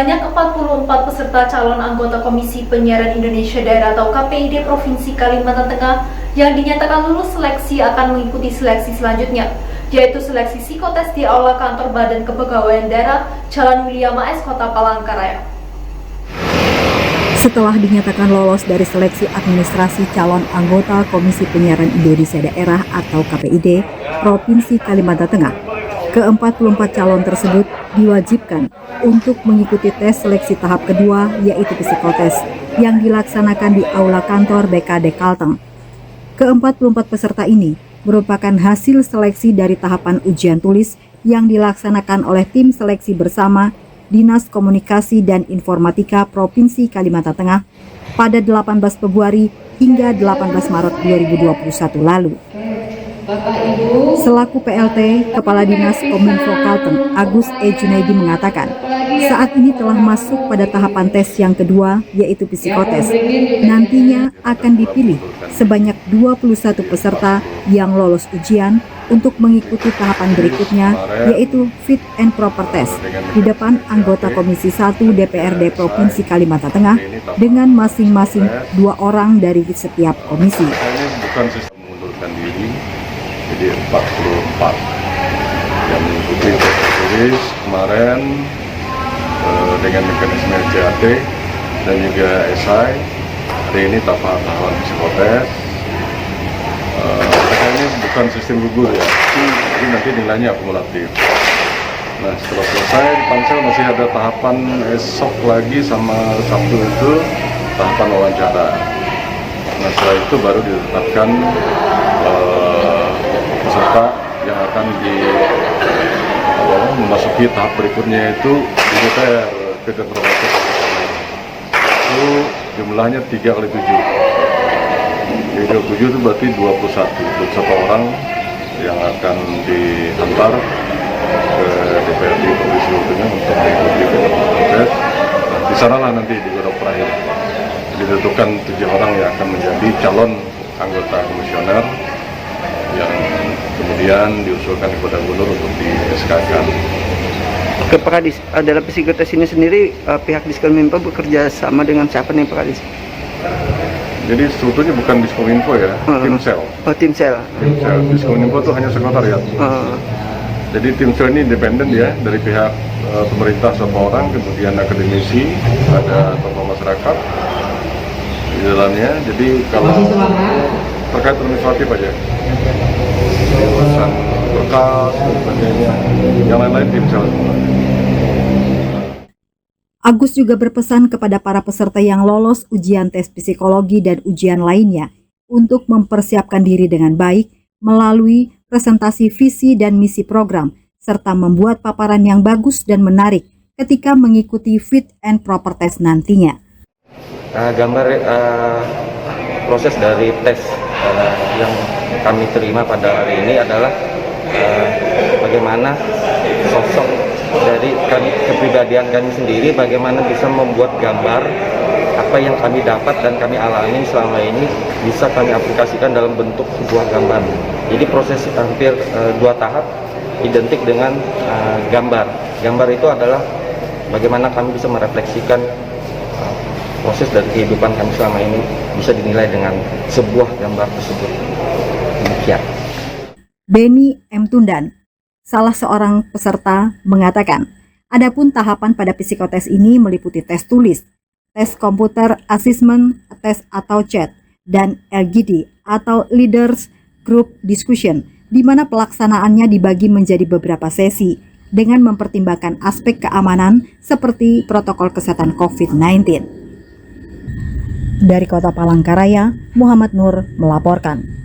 Sebanyak 44 peserta calon anggota Komisi Penyiaran Indonesia Daerah atau KPID Provinsi Kalimantan Tengah yang dinyatakan lulus seleksi akan mengikuti seleksi selanjutnya, yaitu seleksi psikotes di Aula Kantor Badan Kepegawaian Daerah, Jalan William AS, Kota Palangkaraya. Setelah dinyatakan lolos dari seleksi administrasi calon anggota Komisi Penyiaran Indonesia Daerah atau KPID Provinsi Kalimantan Tengah, ke-44 calon tersebut diwajibkan untuk mengikuti tes seleksi tahap kedua, yaitu psikotes, yang dilaksanakan di Aula Kantor BKD Kalteng. Ke-44 peserta ini merupakan hasil seleksi dari tahapan ujian tulis yang dilaksanakan oleh tim seleksi bersama Dinas Komunikasi dan Informatika Provinsi Kalimantan Tengah pada 18 Februari hingga 18 Maret 2021 lalu. Selaku PLT, Kepala Dinas Kominfo Kalteng, Agus E. Junaidi mengatakan, saat ini telah masuk pada tahapan tes yang kedua, yaitu psikotes. Nantinya akan dipilih sebanyak 21 peserta yang lolos ujian untuk mengikuti tahapan berikutnya, yaitu fit and proper test di depan anggota Komisi 1 DPRD Provinsi Kalimantan Tengah dengan masing-masing 2 orang dari setiap komisi. Bukan sistem mengundurkan diri, jadi 44 yang mengikuti tes tulis kemarin dengan mekanisme CAT dan juga SI. Hari ini tahapan psikotes. Ini bukan sistem gugur ya, jadi nanti nilainya akumulatif. Nah, setelah selesai di Pansel masih ada tahapan esok lagi sama Sabtu itu tahapan wawancara. Nah, setelah itu baru ditetapkan peserta yang akan memasuki tahap berikutnya, itu di DPR fit and proper test. Itu jumlahnya 3 kali 7. 3 kali 7 itu berarti 21 orang yang akan diantar ke DPRD Provinsi Kalimantan untuk mengikuti fit and proper test. Nah, di sanalah nanti di godok terakhir ditentukan 7 orang yang akan menjadi calon anggota komisioner yang kemudian diusulkan kepada gubernur untuk di-SK-kan. Pak Kadis, dalam psikotes ini sendiri pihak Diskominfo bekerja sama dengan siapa nih Pak Kadis? Jadi sebetulnya bukan Diskominfo ya, Timsel. Oh, Timsel. Diskominfo itu hanya sekretariat. Jadi Timsel ini independen ya, dari pihak pemerintah 1 orang, kemudian akademisi, ada tokoh masyarakat di dalamnya. Jadi kalau terkait administratif aja, urusan berkas dan sebagainya, yang lain-lain Timsel semua. Agus juga berpesan kepada para peserta yang lolos ujian tes psikologi dan ujian lainnya untuk mempersiapkan diri dengan baik melalui presentasi visi dan misi program, serta membuat paparan yang bagus dan menarik ketika mengikuti fit and proper test nantinya. Gambar proses dari tes yang kami terima pada hari ini adalah bagaimana sosok dari kepribadian kami sendiri, bagaimana bisa membuat gambar apa yang kami dapat dan kami alami selama ini bisa kami aplikasikan dalam bentuk sebuah gambar. Jadi proses hampir 2 tahap identik dengan gambar. Gambar itu adalah bagaimana kami bisa merefleksikan proses dari kehidupan kami selama ini bisa dinilai dengan sebuah gambar tersebut. Demikian. Beni M. Tundan, salah seorang peserta, mengatakan, adapun tahapan pada psikotes ini meliputi tes tulis, tes komputer assessment, tes atau chat, dan LGD atau Leaders Group Discussion, di mana pelaksanaannya dibagi menjadi beberapa sesi dengan mempertimbangkan aspek keamanan seperti protokol kesehatan COVID-19. Dari Kota Palangkaraya, Muhammad Nur melaporkan.